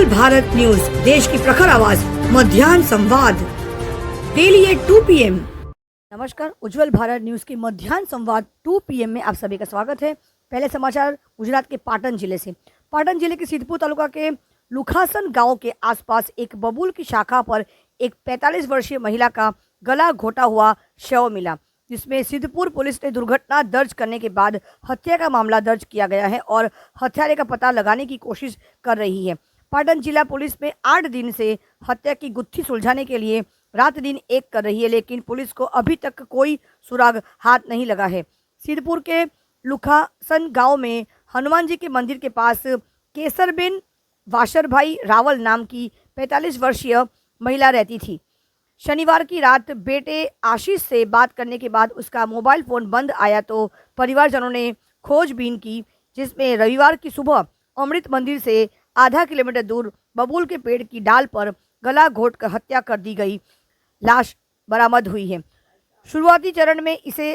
उज्जवल Bharat news, देश की प्रखर आवाज, मध्याह्न संवाद, डेली एट 2 PM। नमस्कार, उज्जवल भारत न्यूज की मध्याह्न संवाद 2 PM में आप सभी का स्वागत है। पहले समाचार गुजरात के पाटन जिले से। पाटन जिले के सिद्धपुर तालुका के लुखासन गांव के आसपास एक बबूल की शाखा पर एक 45 वर्षीय महिला का गला घोटा हुआ शव मिला, जिसमें सिद्धपुर पुलिस ने दुर्घटना दर्ज करने के बाद हत्या का मामला दर्ज किया गया है और हत्यारे का पता लगाने की कोशिश कर रही है। पाटन जिला पुलिस में 8 दिन से हत्या की गुत्थी सुलझाने के लिए रात दिन एक कर रही है, लेकिन पुलिस को अभी तक कोई सुराग हाथ नहीं लगा है। सिद्धपुर के लुखासन गांव में हनुमान जी के मंदिर के पास केसरबेन वाशरभाई रावल नाम की 45 वर्षीय महिला रहती थी। शनिवार की रात बेटे आशीष से बात करने के बाद उसका मोबाइल फ़ोन बंद आया तो परिवारजनों ने खोजबीन की, जिसमें रविवार की सुबह अमृत मंदिर से आधा किलोमीटर दूर बबूल के पेड़ की डाल पर गला घोट कर हत्या कर दी गई लाश बरामद हुई है। शुरुआती चरण में इसे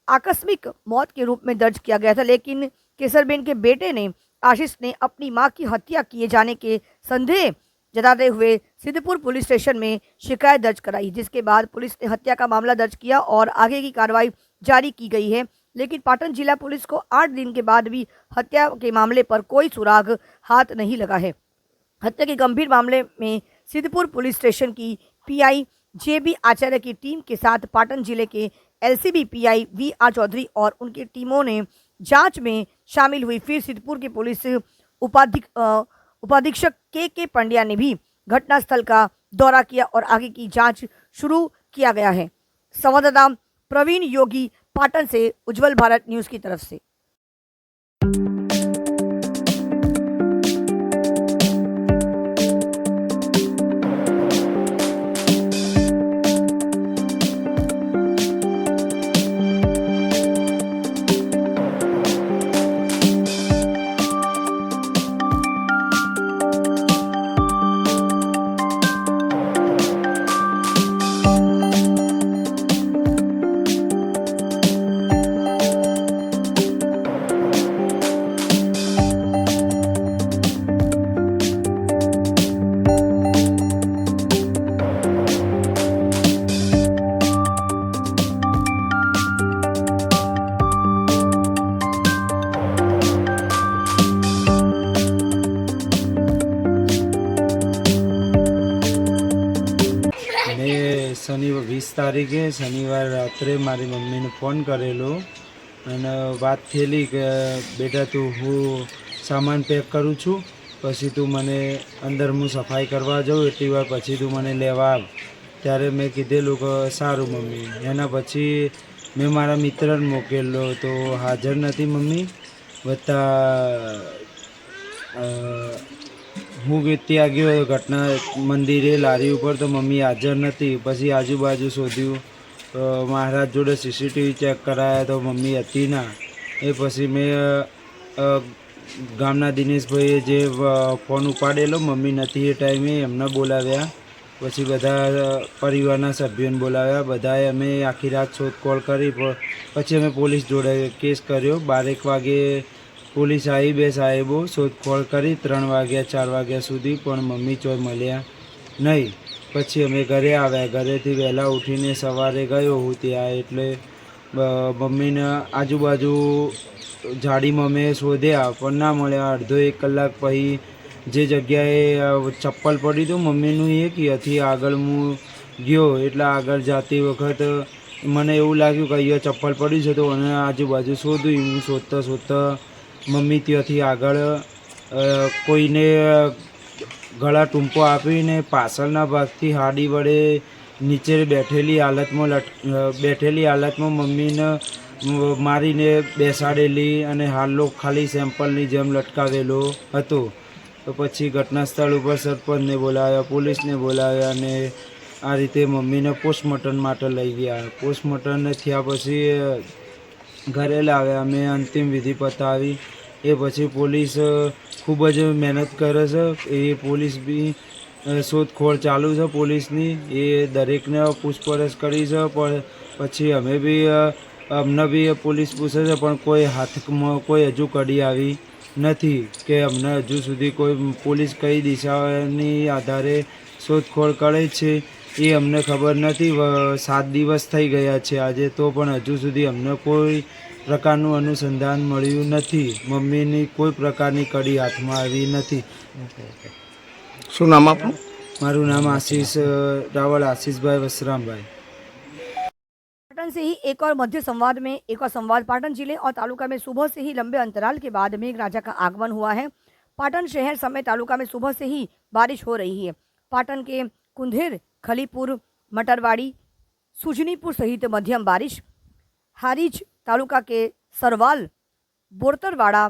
आकस्मिक मौत के रूप में दर्ज किया गया था, लेकिन केसरबेन के बेटे ने आशीष ने अपनी मां की हत्या किए जाने के संदेह जताते हुए सिद्धपुर पुलिस स्टेशन में शिकायत दर्ज कराई, जिसके बाद पुलिस ने हत्या का मामला दर्ज किया और आगे की कार्रवाई जारी की गई है। लेकिन पाटन जिला पुलिस को 8 दिन के बाद भी हत्या के मामले पर कोई सुराग हाथ नहीं लगा है। हत्या के गंभीर मामले में सिद्धपुर पुलिस स्टेशन की PI JB आचार्य की टीम के साथ पाटन जिले के LCB PI VR चौधरी और उनकी टीमों ने जांच में शामिल हुई। फिर सिद्धपुर के पुलिस उपाधीक्षक के पंड्या ने भी घटनास्थल का दौरा किया और आगे की जांच शुरू किया गया है। संवाददाता प्रवीण योगी पाटन से उज्जवल भारत न्यूज की तरफ से। શનિવાર 20 તારીખે શનિવાર રાત્રે મારી મમ્મીને ફોન કરેલો અને વાત થયેલી કે બેટા તું હું સામાન પેક કરું છું, પછી તું મને અંદર હું સફાઈ કરવા જાઉં એટલી વાર પછી તું મને લેવા આવ। ત્યારે મેં કીધેલું કે સારું મમ્મી। એના પછી મેં મારા મિત્રને મોકલેલો તો હાજર નથી મમ્મી, વત્તા હું ત્યાં ગયો ઘટના મંદિરે લારી ઉપર તો મમ્મી હાજર નથી। પછી આજુબાજુ શોધ્યું તો મહારાજ જોડે CCTV ચેક કરાયા તો મમ્મી હતી ના। એ પછી મેં ગામના દિનેશભાઈએ જે ફોન ઉપાડેલો મમ્મી નથી એ ટાઈમે એમને બોલાવ્યા। પછી બધા પરિવારના સભ્યોને બોલાવ્યા, બધાએ અમે આખી રાત શોધખોળ કરી। પછી અમે પોલીસ જોડે કેસ કર્યો। 12 વાગે પોલીસ આવી, 2 સાહેબો શોધખોળ કરી 3 વાગ્યા 4 વાગ્યા સુધી, પણ મમ્મી ચોય મળ્યા નહીં। પછી અમે ઘરે આવ્યા। ઘરેથી વહેલા ઉઠીને સવારે ગયો હું ત્યાં, એટલે મમ્મીને આજુબાજુ ઝાડીમાં મેં શોધ્યા પણ ના મળ્યા। અડધો 1 કલાક પછી જે જગ્યાએ ચપ્પલ પડ્યું હતું મમ્મીનું એ અહીંથી આગળ હું ગયો, એટલે આગળ જાતી વખત મને એવું લાગ્યું કે અહીંયા ચપ્પલ પડ્યું છે તો અને આજુબાજુ શોધ્યું। હું શોધતા શોધતા મમ્મી ત્યાંથી આગળ કોઈને ગળા ટૂંપો આપીને પાછળના ભાગથી હાડી વડે નીચે બેઠેલી હાલતમાં મમ્મીને મારીને બેસાડેલી અને હાલો ખાલી સેમ્પલની જેમ લટકાવેલો હતો। તો પછી ઘટનાસ્થળ ઉપર સરપંચને બોલાવ્યા, પોલીસને બોલાવ્યા અને આ રીતે મમ્મીને પોસ્ટમોર્ટમ માટે લઈ ગયા। પોસ્ટમોર્ટમ થયા પછી ઘરે લાવ્યા, અમે અંતિમ વિધિ પતાવી। એ પછી પોલીસ ખૂબ જ મહેનત કરે છે। એ પોલીસ બી શોધખોળ ચાલુ છે પોલીસની, એ દરેકને પૂછપરછ કરી છે। પણ પછી અમે બી અમને બી પોલીસ પૂછે છે પણ કોઈ હાથમાં કોઈ હજુ કડી આવી નથી કે અમને હજુ સુધી કોઈ પોલીસ કઈ દિશાની આધારે શોધખોળ કરે છે એ અમને ખબર નથી. 7 દિવસ થઈ ગયા છે આજે, તો પણ હજુ સુધી અમને કોઈ પ્રકારનું અનુસંધાન મળ્યું નથી. મમ્મીની કોઈ પ્રકારની કડી હાથમાં આવી નથી. શું નામ આપનું? મારું નામ आशीष रावल, आशीषभाई वसरामभाई। पाटन से ही एक और मध्य संवाद में एक और संवाद। पाटन जिले और तालुका में सुबह से ही लंबे अंतराल के बाद मेघराजा का आगमन हुआ है। पाटन शहर समेत तालुका में सुबह से ही बारिश हो रही है। पाटन के कुंधेर, खलीपुर, मटरवाड़ी, सुजनीपुर सहित मध्यम बारिश, हारीज तालुका के सरवाल, बोरतरवाड़ा,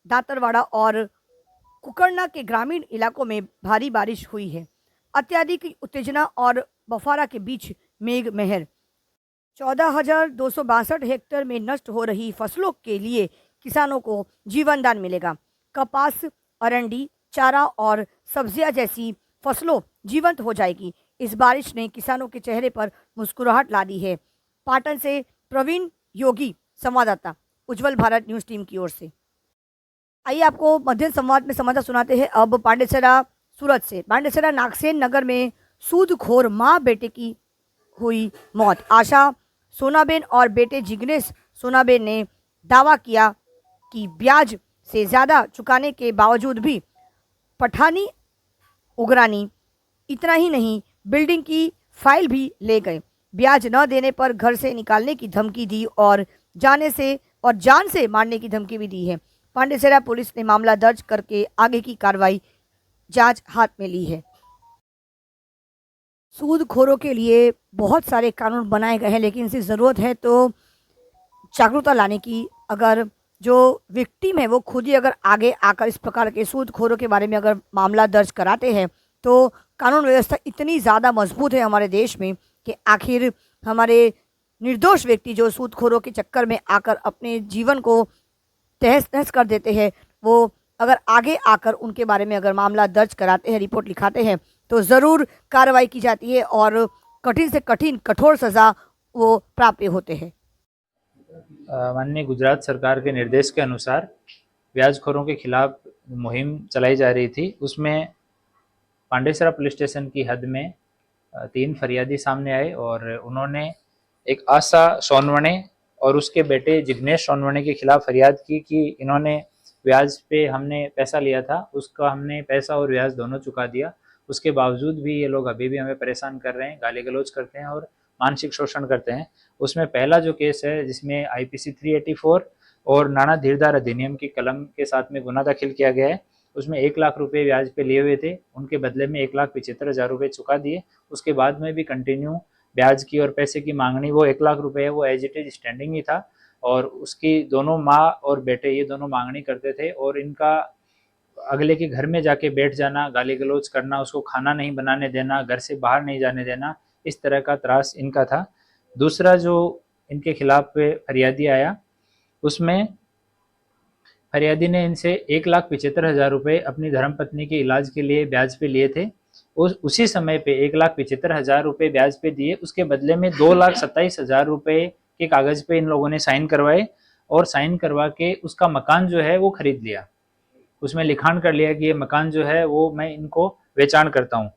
दातरवाड़ा और कुकरना के ग्रामीण इलाकों में भारी बारिश हुई है। अत्यधिक उत्तेजना और बफारा के बीच मेघ मेहर। 14,262 हेक्टेयर में नष्ट हो रही फसलों के लिए किसानों को जीवन दान मिलेगा। कपास, अरंडी, चारा और सब्जियां जैसी फसलों जीवंत हो जाएगी। इस बारिश ने किसानों के चेहरे पर मुस्कुराहट ला दी है। पाटन से प्रवीण योगी, संवाददाता, उज्जवल भारत न्यूज टीम की ओर से। आइए आपको मध्य संवाद में समाचार सुनाते हैं अब पांडेसरा सूरत से। पांडेसरा नागसेन नगर में सूदखोर मां बेटे की हुई मौत। आशा सोनाबेन और बेटे जिग्नेश सोनाबेन ने दावा किया कि ब्याज से ज़्यादा चुकाने के बावजूद भी पठानी उगरानी, इतना ही नहीं बिल्डिंग की फाइल भी ले गए। ब्याज न देने पर घर से निकालने की धमकी दी और जान से मारने की धमकी भी दी है। पांडेसरा पुलिस ने मामला दर्ज करके आगे की कार्रवाई जांच हाथ में ली है। सूदखोरों के लिए बहुत सारे कानून बनाए गए हैं, लेकिन इनसे ज़रूरत है तो जागरूकता लाने की। अगर जो विक्टिम है वो खुद ही अगर आगे आकर इस प्रकार के सूदखोरों के बारे में अगर मामला दर्ज कराते हैं तो कानून व्यवस्था इतनी ज़्यादा मजबूत है हमारे देश में कि आखिर हमारे निर्दोष व्यक्ति जो सूदखोरों के चक्कर में आकर अपने जीवन को तहस नहस कर देते हैं, वो अगर आगे आकर उनके बारे में अगर मामला दर्ज कराते हैं, रिपोर्ट लिखाते हैं, तो ज़रूर कार्रवाई की जाती है और कठिन से कठिन कठोर सज़ा वो प्राप्त होते हैं। माननीय गुजरात सरकार के निर्देश के अनुसार ब्याजखोरों के खिलाफ मुहिम चलाई जा रही थी। उसमें पांडेसरा पुलिस स्टेशन की हद में 3 फरियादी सामने आए और उन्होंने एक आशा सोनवणे और उसके बेटे जिग्नेश सोनवणे के खिलाफ फरियाद की कि इन्होंने ब्याज पे हमने पैसा लिया था, उसका हमने पैसा और ब्याज दोनों चुका दिया। उसके बावजूद भी ये लोग अभी भी हमें परेशान कर रहे हैं, गाली गलौज करते हैं और मानसिक शोषण करते हैं। उसमें पहला जो केस है जिसमें IPC 384 और नाना धीरदार अधिनियम की कलम के साथ में गुना दाखिल किया गया है। उसमें 1 लाख रुपए ब्याज पे लिए हुए थे, उनके बदले में 1,75,000 रुपये चुका दिए। उसके बाद में भी कंटिन्यू ब्याज की और पैसे की मांगनी, वो 1 लाख रुपए है वो एज इट इज स्टैंडिंग ही था और उसकी दोनों माँ और बेटे ये दोनों मांगनी करते थे और इनका अगले के घर में जाके बैठ जाना, गाली गलौज करना, उसको खाना नहीं बनाने देना, घर से बाहर नहीं जाने देना, इस तरह का त्रास इनका था। दूसरा जो इनके खिलाफ फरियादी आया उसमें फरियादी ने इनसे 1,75,000 रुपये अपनी धर्मपत्नी के इलाज के लिए ब्याज पे लिए थे। उसी समय पे 1,75,000 रुपये ब्याज पे दिए, उसके बदले में 2,27,000 रुपये के कागज़ पे इन लोगों ने साइन करवाए और साइन करवा के उसका मकान जो है वो खरीद लिया। उसमें लिखान कर लिया कि ये मकान जो है वो मैं इनको बेचान करता हूँ।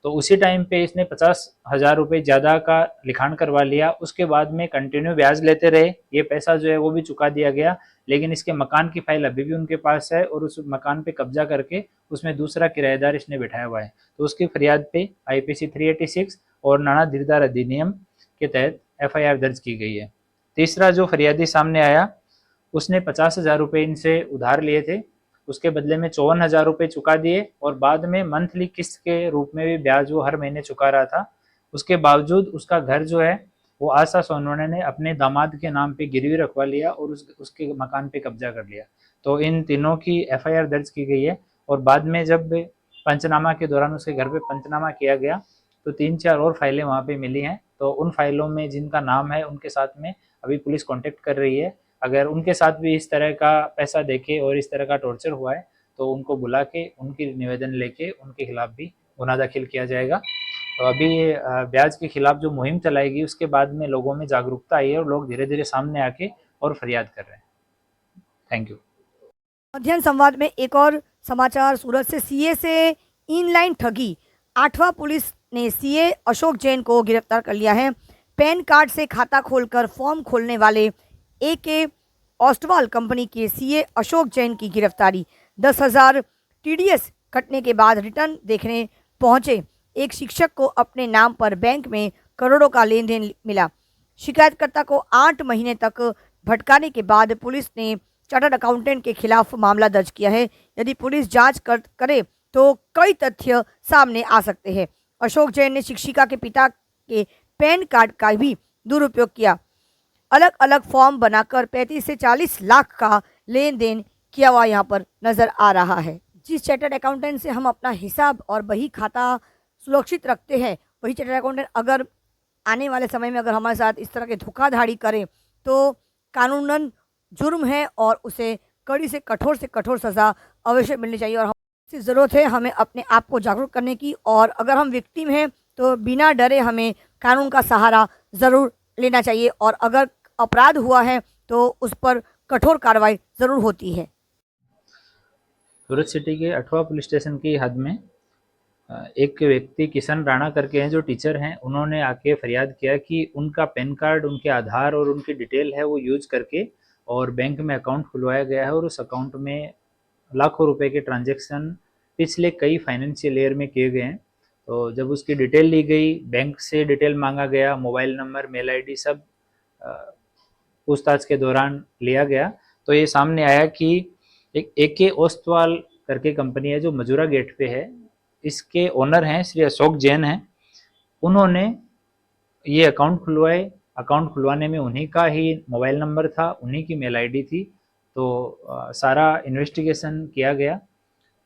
तो उसी टाइम पे इसने 50,000 रुपये ज़्यादा का लिखान करवा लिया। उसके बाद में कंटिन्यू ब्याज लेते रहे, ये पैसा जो है वो भी चुका दिया गया, लेकिन इसके मकान की फाइल अभी भी उनके पास है और उस मकान पे कब्जा करके उसमें दूसरा किराएदार इसने बिठाया हुआ है। तो उसकी फरियाद पे IPC 386 और नाना धीरदार अधिनियम के तहत FIR दर्ज की गई है। तीसरा जो फरियादी सामने आया उसने 50,000 रुपये इनसे उधार लिए थे, उसके बदले में 54,000 रुपये चुका दिए और बाद में मंथली किस्त के रूप में भी ब्याज वो हर महीने चुका रहा था। उसके बावजूद उसका घर जो है वो आशा सोनवणे ने अपने दामाद के नाम पे गिरवी रखवा लिया और उसके मकान पे कब्जा कर लिया। तो इन तीनों की FIR दर्ज की गई है और बाद में जब पंचनामा के दौरान उसके घर पे पंचनामा किया गया तो 3-4 और फाइलें वहाँ पे मिली हैं। तो उन फाइलों में जिनका नाम है उनके साथ में अभी पुलिस कांटेक्ट कर रही है। अगर उनके साथ भी इस तरह का पैसा देके और इस तरह का टॉर्चर हुआ है तो उनको बुला के उनकी निवेदन लेके उनके खिलाफ भी गुना दाखिल किया जाएगा। तो अभी ब्याज के खिलाफ जो मुहिम चलाएगी उसके बाद में लोगों में जागरूकता आई है और लोग धीरे धीरे सामने आके और फरियाद कर रहे हैं। Thank you. मध्याह्न संवाद में एक और समाचार सूरत से। सीए से इनलाइन ठगी, 8वां पुलिस ने सीए अशोक जैन को गिरफ्तार कर लिया है। पैन कार्ड से खाता खोलकर फॉर्म खोलने वाले AK ऑस्टवाल कंपनी के सीए अशोक जैन की गिरफ्तारी। 10,000 TDS कटने के बाद रिटर्न देखने पहुंचे एक शिक्षक को अपने नाम पर बैंक में करोड़ों का लेन देन मिला। शिकायतकर्ता को 8 महीने तक भटकाने के बाद पुलिस ने चार्टर्ड अकाउंटेंट के खिलाफ मामला दर्ज किया है। यदि पुलिस जांच करे तो कई तथ्य सामने आ सकते हैं। अशोक जैन ने शिक्षिका के पिता के पैन कार्ड का भी दुरुपयोग किया। अलग अलग फॉर्म बनाकर 35 से 40 लाख का लेन देन किया हुआ यहाँ पर नजर आ रहा है। जिस चार्टर्ड अकाउंटेंट से हम अपना हिसाब और बही खाता सुरक्षित रखते हैं, वही चार्टर्ड अकाउंटेंट अगर आने वाले समय में अगर हमारे साथ इस तरह के धोखाधड़ी करें तो कानूनन जुर्म है और उसे कड़ी से कठोर सज़ा अवश्य मिलनी चाहिए। और हमें ज़रूरत है हमें अपने आप को जागरूक करने की, और अगर हम विक्टिम हैं तो बिना डरे हमें कानून का सहारा ज़रूर लेना चाहिए, और अगर अपराध हुआ है तो उस पर कठोर कार्रवाई ज़रूर होती है। सूरत सिटी के 8वां पुलिस स्टेशन की हद में एक व्यक्ति किशन राणा करके हैं जो टीचर हैं, उन्होंने आके फरियाद किया कि उनका पैन कार्ड, उनके आधार और उनकी डिटेल है वो यूज करके और बैंक में अकाउंट खुलवाया गया है और उस अकाउंट में लाखों रुपए के ट्रांजैक्शन पिछले कई फाइनेंशियल ईयर में किए गए हैं। तो जब उसकी डिटेल ली गई, बैंक से डिटेल मांगा गया, मोबाइल नंबर, मेल आईडी सब पूछताछ के दौरान लिया गया, तो ये सामने आया कि एक AK ओस्तवाल करके कंपनी है जो मजूरा गेट पे है, इसके ओनर हैं श्री अशोक जैन हैं। उन्होंने ये अकाउंट खुलवाए। अकाउंट खुलवाने में उन्हीं का ही मोबाइल नंबर था, उन्हीं की मेल आईडी थी। तो सारा इन्वेस्टिगेशन किया गया,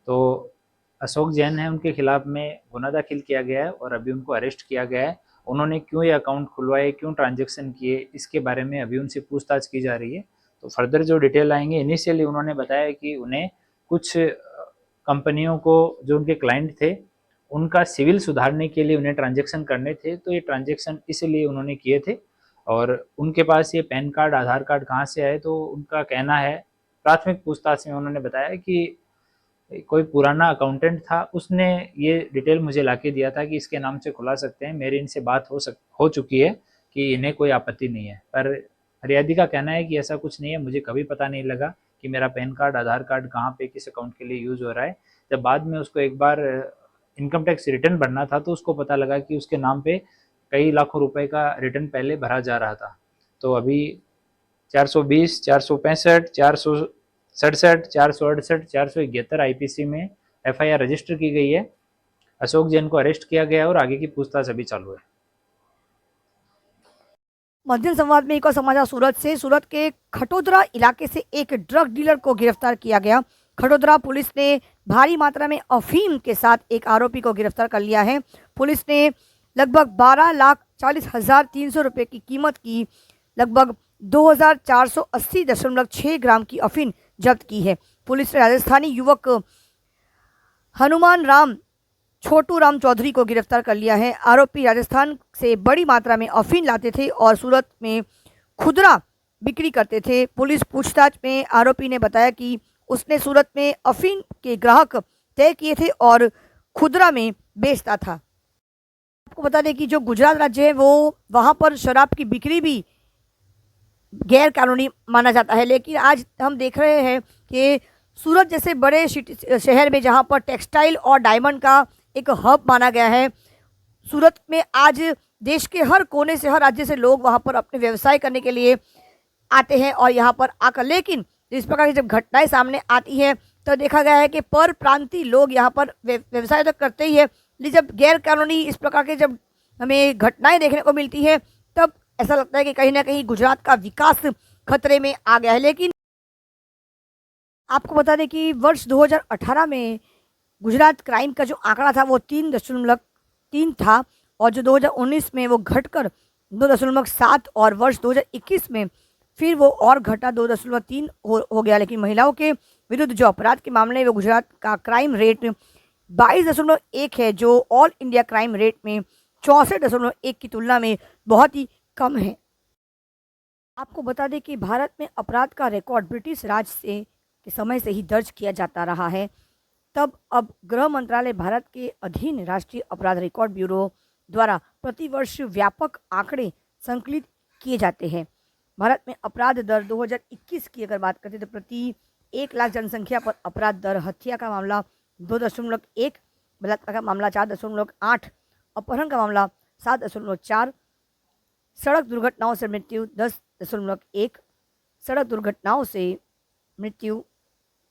तो अशोक जैन है उनके खिलाफ में गुना दाखिल किया गया है और अभी उनको अरेस्ट किया गया है। उन्होंने क्यों ये अकाउंट खुलवाए, क्यों ट्रांजैक्शन किए, इसके बारे में अभी उनसे पूछताछ की जा रही है। तो फर्दर जो डिटेल आएंगे, इनिशियली उन्होंने बताया कि उन्हें कुछ कंपनियों को जो उनके क्लाइंट थे उनका सिविल सुधारने के लिए उन्हें ट्रांजैक्शन करने थे, तो ये ट्रांजैक्शन इसलिए उन्होंने किए थे। और उनके पास ये पैन कार्ड, आधार कार्ड कहाँ से आए, तो उनका कहना है, प्राथमिक पूछताछ में उन्होंने बताया कि कोई पुराना अकाउंटेंट था, उसने ये डिटेल मुझे लाके दिया था कि इसके नाम से खुला सकते हैं, मेरी इनसे बात हो चुकी है कि इन्हें कोई आपत्ति नहीं है। पर फरियादी का कहना है कि ऐसा कुछ नहीं है, मुझे कभी पता नहीं लगा कि मेरा पैन कार्ड, आधार कार्ड कहाँ पे किस अकाउंट के लिए यूज़ हो रहा है। जब बाद में उसको एक बार इनकम टैक्स रिटर्न भरना था तो उसको पता लगा कि उसके नाम पे कई लाखों रुपए का रिटर्न पहले भरा जा रहा था। तो अभी 420, 465, 467, 468, 471 IPC में FIR रजिस्टर की गई है। अशोक जैन को अरेस्ट किया गया और आगे की पूछताछ अभी चालू है। मध्याह्न संवाद में एक और समाचार सूरत से। सूरत के खटोदरा इलाके से एक ड्रग डीलर को गिरफ्तार किया गया। खटोदरा पुलिस ने भारी मात्रा में अफीम के साथ एक आरोपी को गिरफ्तार कर लिया है। पुलिस ने लगभग 12,40,300 रुपये की कीमत की लगभग 2,480.6 ग्राम की अफीम जब्त की है। पुलिस ने राजस्थानी युवक हनुमान राम छोटू राम चौधरी को गिरफ्तार कर लिया है। आरोपी राजस्थान से बड़ी मात्रा में अफीम लाते थे और सूरत में खुदरा बिक्री करते थे। पुलिस पूछताछ में आरोपी ने बताया कि उसने सूरत में अफीम के ग्राहक तय किए थे और खुदरा में बेचता था। आपको बता दें कि जो गुजरात राज्य है वो वहाँ पर शराब की बिक्री भी गैर कानूनी माना जाता है, लेकिन आज हम देख रहे हैं कि सूरत जैसे बड़े शहर में जहाँ पर टेक्सटाइल और डायमंड का एक हब माना गया है, सूरत में आज देश के हर कोने से, हर राज्य से लोग वहाँ पर अपने व्यवसाय करने के लिए आते हैं और यहाँ पर आकर, लेकिन इस प्रकार की जब घटनाएं सामने आती हैं तो देखा गया है कि पर प्रांतीय लोग यहाँ पर व्यवसाय तो करते ही है, लेकिन जब गैर कानूनी इस प्रकार के जब हमें घटनाएं देखने को मिलती है तब ऐसा लगता है कि कहीं ना कहीं गुजरात का विकास खतरे में आ गया है। लेकिन आपको बता दें कि वर्ष 2018 में गुजरात क्राइम का जो आंकड़ा था वो 3.3 था और जो 2019 में वो घटकर 2.7 और वर्ष 2021 में फिर वो और घटा 2.3 हो गया। लेकिन महिलाओं के विरुद्ध जो अपराध के मामले में गुजरात का क्राइम रेट 22.1 है, जो ऑल इंडिया क्राइम रेट में 64.1 की तुलना में बहुत ही कम है। आपको बता दें कि भारत में अपराध का रिकॉर्ड ब्रिटिश राज से के समय से ही दर्ज किया जाता रहा है, तब अब गृह मंत्रालय भारत के अधीन राष्ट्रीय अपराध रिकॉर्ड ब्यूरो द्वारा प्रतिवर्ष व्यापक आंकड़े संकलित किए जाते हैं। भारत में अपराध दर 2021 की अगर बात करते तो प्रति 1 लाख जनसंख्या पर अपराध दर हत्या का मामला 2.1, बलात्कार का मामला 4.8, अपहरण का मामला 7.4, सड़क दुर्घटनाओं से मृत्यु 10.1, सड़क दुर्घटनाओं से मृत्यु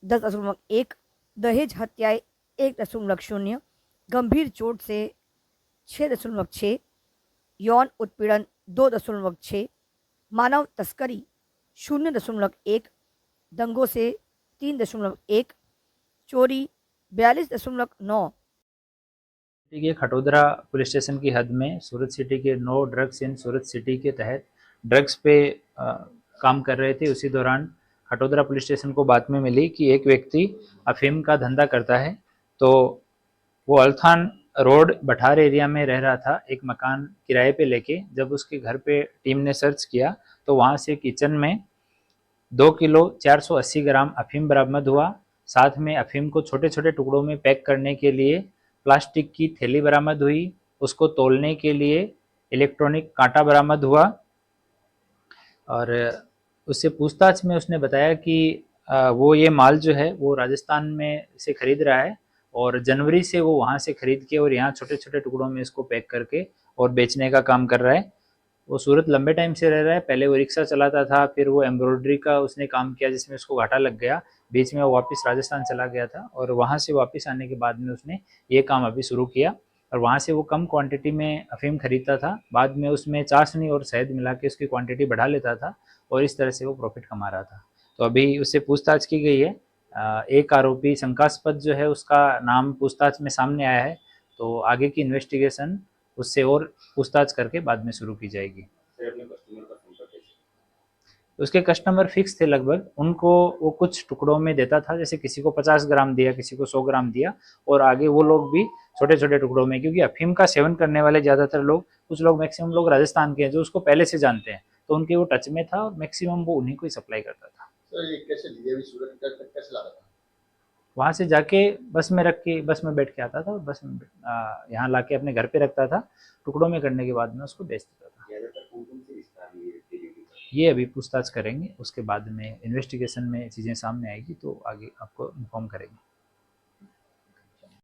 10.1, दहेज हत्याएं 1.0, गंभीर चोट से 6.6, यौन उत्पीड़न 2.6, मानव तस्करी 0.1, दंगों से 3.1, चोरी 42.9। सिटी के खटोदरा पुलिस स्टेशन की हद में सूरत सिटी के no drugs in Surat city के तहत ड्रग्स पे काम कर रहे थे। उसी दौरान खटोदरा पुलिस स्टेशन को बात में मिली कि एक व्यक्ति अफीम का धंधा करता है। तो वो अल्थान रोड बठार एरिया में रह रहा था, एक मकान किराए पे लेके। जब उसके घर पे टीम ने सर्च किया तो वहाँ से किचन में 2 किलो 480 ग्राम अफीम बरामद हुआ। साथ में अफीम को छोटे छोटे टुकड़ों में पैक करने के लिए प्लास्टिक की थैली बरामद हुई। उसको तोलने के लिए इलेक्ट्रॉनिक कांटा बरामद हुआ। और उससे पूछताछ में उसने बताया कि वो ये माल जो है वो राजस्थान में से खरीद रहा है और जनवरी से वो वहाँ से खरीद के और यहाँ छोटे छोटे टुकड़ों में इसको पैक करके और बेचने का काम कर रहा है। वो सूरत लंबे टाइम से रह रहा है। पहले वो रिक्शा चलाता था, फिर वो एम्ब्रॉयडरी का उसने काम किया जिसमें उसको घाटा लग गया। बीच में वो वापस राजस्थान चला गया था और वहाँ से वापस आने के बाद में उसने ये काम अभी शुरू किया। और वहाँ से वो कम क्वांटिटी में अफीम खरीदता था, बाद में उसमें चाशनी और शहद मिला के उसकी क्वांटिटी बढ़ा लेता था और इस तरह से वो प्रॉफिट कमा रहा था। तो अभी उससे पूछताछ की गई है। एक आरोपी शंकास्पद जो है उसका नाम पूछताछ में सामने आया है। तो आगे की इन्वेस्टिगेशन उससे और पूछताछ करके बाद में शुरू की जाएगी। उसके कस्टमर फिक्स थे लगभग, उनको वो कुछ टुकड़ों में देता था, जैसे किसी को 50 ग्राम दिया, किसी को 100 ग्राम दिया और आगे वो लोग भी छोटे छोटे टुकड़ों में, क्योंकि अफीम का सेवन करने वाले ज़्यादातर लोग, कुछ लोग मैक्सिमम लोग राजस्थान के हैं जो उसको पहले से जानते हैं, तो उनके वो टच में था और मैक्सिमम वो उन्हीं को ही सप्लाई करता था। तो ये कैसे लिए अभी सूरत तक कैसे ला रहा था? वहाँ से जाके बस में रख के, बस में बैठ के आता था और बस में यहाँ ला के अपने घर पे रखता था, टुकड़ों में करने के बाद में उसको बेच देता था। ये अभी पूछताछ करेंगे, उसके बाद में इन्वेस्टिगेशन में चीज़ें सामने आएगी तो आगे आपको इन्फॉर्म करेंगे।